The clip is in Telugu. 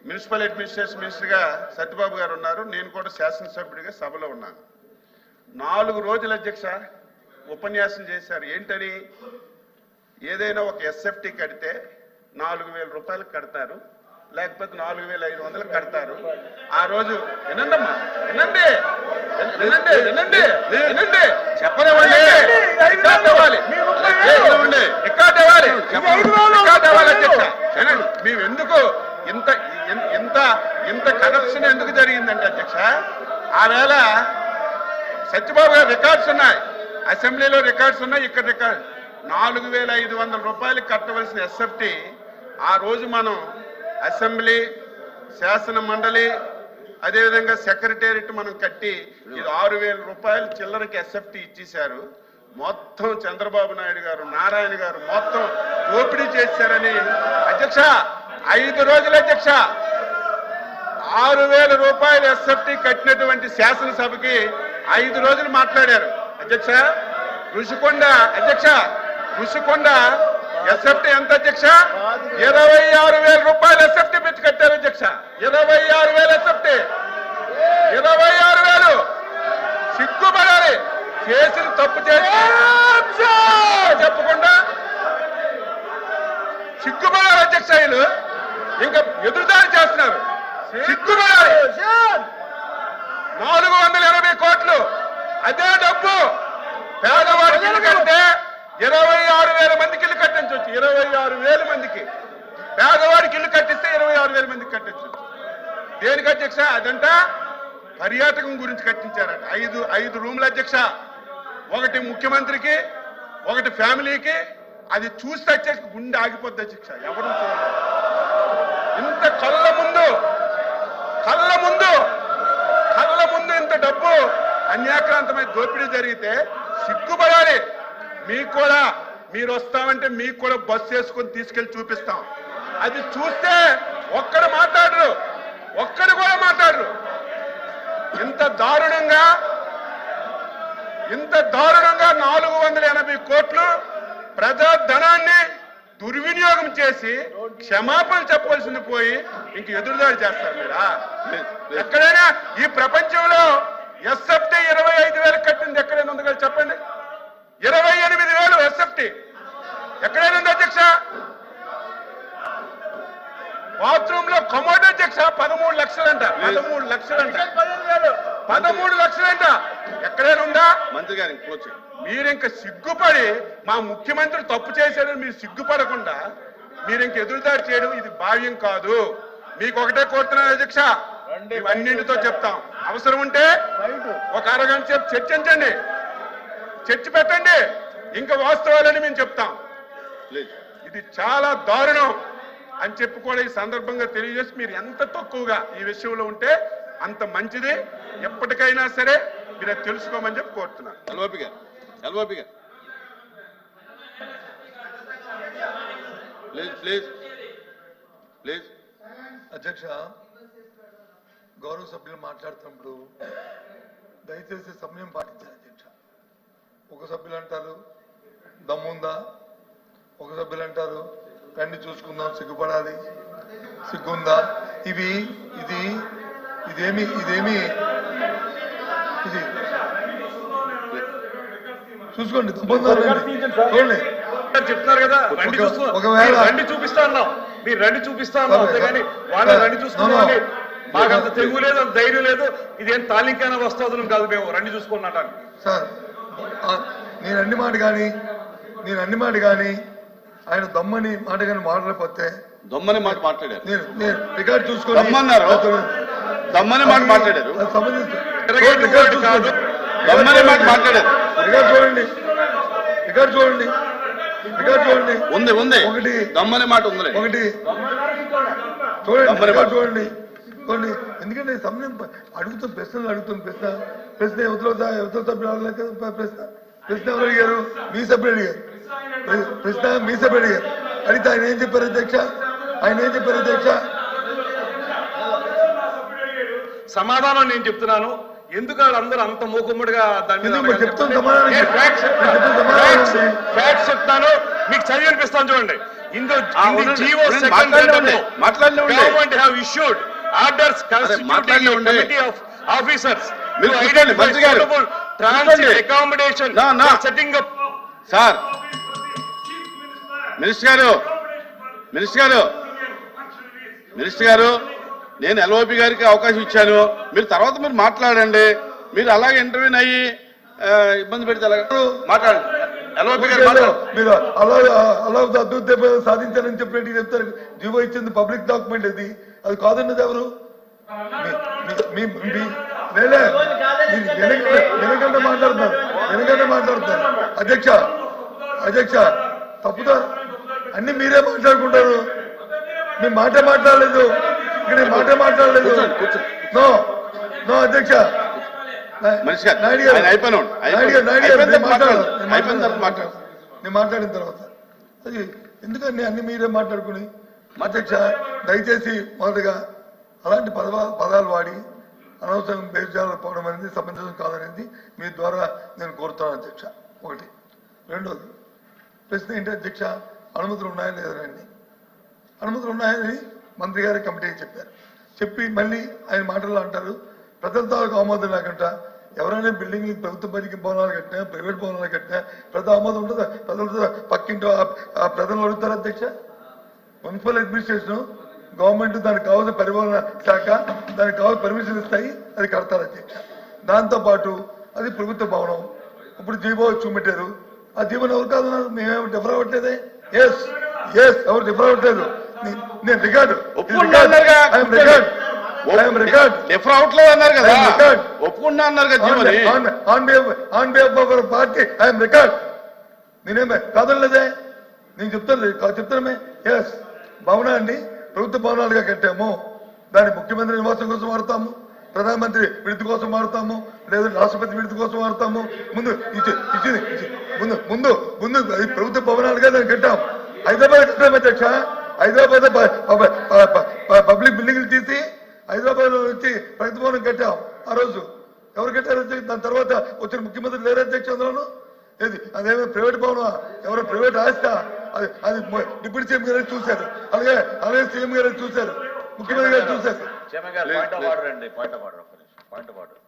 మున్సిపల్ అడ్మినిస్ట్రేషన్ మినిస్టర్గా సత్యబాబు గారు ఉన్నారు, నేను కూడా శాసనసభ్యుడిగా సభలో ఉన్నాను. 4 రోజులు అధ్యక్ష ఉపన్యాసం చేశారు. ఏంటని, ఏదైనా ఒక ఎస్ఎఫ్టీ కడితే 4,000 రూపాయలు కడతారు, లేకపోతే 4,500 కడతారు. ఆ రోజు వినండమ్మా, వినండి వినండి వినండి వినండి, చెప్పనివ్వండి, రికార్డ్ అవ్వాలి, రికార్డ్ అవ్వాలి, రికార్డ్ అవ్వాలి అధ్యక్ష. వినండి, మేము ఎందుకు ఇంత ఇంత ఇంత కరప్షన్ ఎందుకు జరిగిందంటే అధ్యక్ష, ఆ వేళ సత్యబాబు గారు రికార్డ్స్ ఉన్నాయి, అసెంబ్లీలో రికార్డ్స్ ఉన్నాయి, ఇక్కడ రికార్డ్ 4,500 రూపాయలు కట్టవలసిన ఎస్ఎఫ్టీ ఆ రోజు మనం అసెంబ్లీ, శాసన మండలి, అదేవిధంగా సెక్రటేరియట్ మనం కట్టి ఇది 6,000 రూపాయలు చిల్లరకి ఎస్ఎఫ్టీ ఇచ్చేశారు. మొత్తం చంద్రబాబు నాయుడు గారు, నారాయణ గారు మొత్తం దోపిడీ చేశారని అధ్యక్ష 5 రోజులు అధ్యక్ష 6,000 రూపాయలు ఎస్ఎఫ్టీ కట్టినటువంటి శాసనసభకి 5 రోజులు మాట్లాడారు అధ్యక్ష. ఋషికొండ అధ్యక్ష, ఋషికొండ ఎస్ఎఫ్టీ ఎంత అధ్యక్ష? 26,000 రూపాయలు ఎస్ఎఫ్టీ పెట్టి కట్టారు అధ్యక్ష. 26,000 ఎస్ఎఫ్టీ, 26,000. సిగ్గుపడాలి, చేసిన తప్పు చేసి చెప్పకుండా సిగ్గుపడాలి అధ్యక్ష. వీళ్ళు ఇంకా ఎదురుదాడి చేస్తున్నారు, సిగ్గుపడాలి. 480 కోట్లు అదే డబ్బు పేదవాడికి ఇల్లు కడితే 26,000 మందికి ఇల్లు కట్టించవచ్చు. 26,000 మందికి పేదవాడికి ఇల్లు కట్టిస్తే 26,000 మందికి కట్టించవచ్చు. దేనికి అధ్యక్ష? అదంట పర్యాటకం గురించి కట్టించారట. 5 రూముల అధ్యక్ష, ఒకటి ముఖ్యమంత్రికి, ఒకటి ఫ్యామిలీకి. అది చూస్తే అధ్యక్ష గుండె ఆగిపోద్ది అధ్యక్ష. ఎవరు చూడాలి ఇంత కళ్ళ ముందు ఇంత డబ్బు అన్యాక్రాంతమైన దోపిడీ జరిగితే సిగ్గుపడాలి. మీకు కూడా, మీరు వస్తామంటే మీకు కూడా బస్సు వేసుకొని తీసుకెళ్లి చూపిస్తాం. అది చూస్తే ఒక్కడు మాట్లాడరు, ఒక్కడు కూడా మాట్లాడరు. ఇంత దారుణంగా 480 కోట్లు ప్రజా ధనాన్ని దుర్వినియోగం చేసి క్షమాపణ చెప్పవలసింది పోయి ఇంక ఎదురుదాడి చేస్తారు మీరా? ఎక్కడైనా ఈ ప్రపంచంలో ఎస్ఎఫ్టీ 25,000 కట్టింది ఎక్కడైనా ఉంది కదా చెప్పండి? 28,000 ఎస్ఎఫ్టీ ఎక్కడైనా ఉంది అధ్యక్ష? బాత్రూమ్ లో కమోడ్ అధ్యక్ష 13 లక్షలంట, 13 లక్షలంట, 13 లక్షలంట. ఎక్కడైనా ఉందా? మంత్రి గారు మీరు ఇంకా సిగ్గుపడి, మా ముఖ్యమంత్రి తప్పు చేశాడని మీరు సిగ్గుపడకుండా మీరు ఇంక ఎదురుదాడి చేయడం ఇది భావ్యం కాదు. మీకు ఒకటే కోరుతున్నాను అధ్యక్ష, అన్నింటితో చెప్తాం. అవసరం ఉంటే ఒక అరగంట సేపు చర్చించండి, చర్చ పెట్టండి, ఇంకా వాస్తవాలని మేము చెప్తాం. ఇది చాలా దారుణం అని చెప్పి కూడా ఈ సందర్భంగా తెలియజేసి, మీరు ఎంత తక్కువగా ఈ విషయంలో ఉంటే అంత మంచిది. ఎప్పటికైనా సరే మీరు తెలుసుకోమని చెప్పి కోరుతున్నాను. ఎల్ఓపి గారు ప్లీజ్. అధ్యక్ష, గౌరవ సభ్యులు మాట్లాడుతున్నప్పుడు దయచేసి సమయం పాటించాలి అధ్యక్ష. ఒక సభ్యులు అంటారు దమ్ముందా, ఒక సభ్యులు అంటారు రండి చూసుకుందాం, సిగ్గుపడాలి, సిగ్గుందా. ఇదేమి చూసుకోండి, చూడండి చెప్తున్నారు కదా, ఒకవేళ రండి చూపిస్తా అన్నాం, మీరు రండి చూపిస్తా అన్నాం, అంతేగాని వాళ్ళ రండి చూసుకున్నాం. మాకు అంత తెగువ లేదు, అంత ధైర్యం లేదు. ఇదేం తాలింకైనా వస్తుంది కాదు, మేము రండి చూసుకున్నాం సార్. నేను అన్ని మాట కానీ ఆయన దమ్మని మాట కానీ మాట్లాడకపోతే దమ్మని మాట మాట్లాడారు. నేను రికార్డు చూసుకొని దమ్మన్నారు, దమ్మని మాట మాట్లాడారు, రికార్డు చూడండి. ఉంది ఒకటి దమ్మని మాట ఉంది, ఒకటి చూడండి. ఎందుకంటే సమయం ప్రశ్న యువతల సభ్యులు అడగలేదు. ప్రశ్న ఎవరు అడిగారు? మీ సభ్యులు అడిగారు. అడిగితే ఆయన ఏం చెప్పారు అధ్యక్ష? సమాధానం నేను చెప్తున్నాను. ఎందుకు వాళ్ళందరూ అంత మూకుమ్మడిగా దాన్ని ఫ్యాక్ట్స్ చెప్తాను, మీకు చదివి అనిపిస్తాను. చూడండి, in the ఉండండి, GO ఉండండి, second మాట్లాడనివ్వండి, letter, మాట్లాడనివ్వండి. government have issued orders constituting a మాట్లాడనివ్వండి. committee of officers to మీరు కూర్చోండి, identify మంత్రి గారు. suitable transit కూర్చోండి. accommodation నా. for setting up. Sir minister గారు మినిస్టర్ గారు నేను ఎల్ఓపి గారికి అవకాశం ఇచ్చాను. మీరు తర్వాత మీరు మాట్లాడండి. మీరు అలాగే ఇంటర్వ్యూని అయ్యి ఇబ్బంది పెడితే ఎలాగ మాట్లాడండి. ఎల్ఓపి గారు మాట్లాడండి. మీరు అలా అద్భుత సాధించారని చెప్పినట్టు చెప్తారు. జీవో ఇచ్చింది పబ్లిక్ డాక్యుమెంట్ ఇది, అది కాదన్నది ఎవరు? వెనకంటే మాట్లాడుతున్నారు అధ్యక్ష తప్పుదా అన్ని మీరే మాట్లాడుకుంటారు. మీ మాట మాట్లాడలేదు, ఇక్కడ మాట్లాడలేదు. నో నో అధ్యక్ష మనిషి గారు, నాయుడు గారు, ఆయన అయిపోయినాడు. నేను మాట్లాడిన తర్వాత అది ఎందుకండి అన్ని మీరే మాట్లాడుకుని. అధ్యక్ష దయచేసి మొదటగా అలాంటి పదాలు వాడి అనవసరం బేజాలు పోవడం అనేది సమంజసం కాదనేది మీ ద్వారా నేను కోరుతాను అధ్యక్ష. ఒకటి. రెండోది ప్రశ్న ఏంటి అధ్యక్ష, అనుమతులు ఉన్నాయా లేదండి? అనుమతులు ఉన్నాయని మంత్రి గారి కమిటీకి చెప్పారు. చెప్పి మళ్ళీ ఆయన మాటల్లో అంటారు ప్రజల తాలూకు ఆమోదం లేకుండా ఎవరైనా బిల్డింగ్ ప్రభుత్వ పనికి భవనాలు కట్టినా ప్రైవేట్ భవనాలు కట్టినా ప్రజల ఆమోదం ఉంటుందా? ప్రజలతో పక్కింటో ఆ ప్రజలు అడుగుతారు అధ్యక్ష. మున్సిపల్ అడ్మినిస్ట్రేషన్ గవర్నమెంట్ దానికి కావాల్సిన పరిపాలన శాఖ దానికి కావాల్సిన పర్మిషన్ ఇస్తాయి, అది కడతారు అధ్యక్ష. దాంతోపాటు అది ప్రభుత్వ భవనం. ఇప్పుడు జీవో చూపెట్టారు, ఆ జీవోని ఎవరు కాదన్నారు? మేమేమి డిఫర్ అవ్వట్లేదే. ఎస్ ఎవరు డిఫర్ అవ్వట్లేదు. నేను రికార్డు డిఫర్ అవట్లేదు అన్నారు కదా, ఒప్పుకున్నా అన్నారు కదా. On behalf of our party I'm record. నేనేమే కాదనలేదే, నేను చెప్తానమే. ఎస్ భవనాన్ని ప్రభుత్వ భవనాలుగా కట్టాము, దాన్ని ముఖ్యమంత్రి నివాసం కోసం వాడతాము, ప్రధానమంత్రి విడుదల కోసం వాడతాము, లేదా రాష్ట్రపతి విడుదల కోసం వాడతాము. ముందు అది ప్రభుత్వ భవనాలుగా దాన్ని కట్టాం. హైదరాబాద్ కట్టాము అధ్యక్ష. హైదరాబాద్ పబ్లిక్ బిల్డింగ్లు తీసి హైదరాబాద్ లో వచ్చి ప్రభుత్వ భవనం కట్టాం. ఆ రోజు ఎవరు కట్టారు అధ్యక్ష? దాని తర్వాత వచ్చిన ముఖ్యమంత్రి లేరు అధ్యక్ష అందులోను. ఏది అదేమో ప్రైవేట్ భవనం, ఎవరో ప్రైవేట్ ఆస్తా? అది డిప్యూటీ సీఎం గారు చూశారు, అలాగే సీఎం గారు చూశారు, ముఖ్యమంత్రి గారు చూశారు. పాయింట్ ఆఫ్ ఆర్డర్ అండి, పాయింట్ ఆఫ్ ఆర్డర్.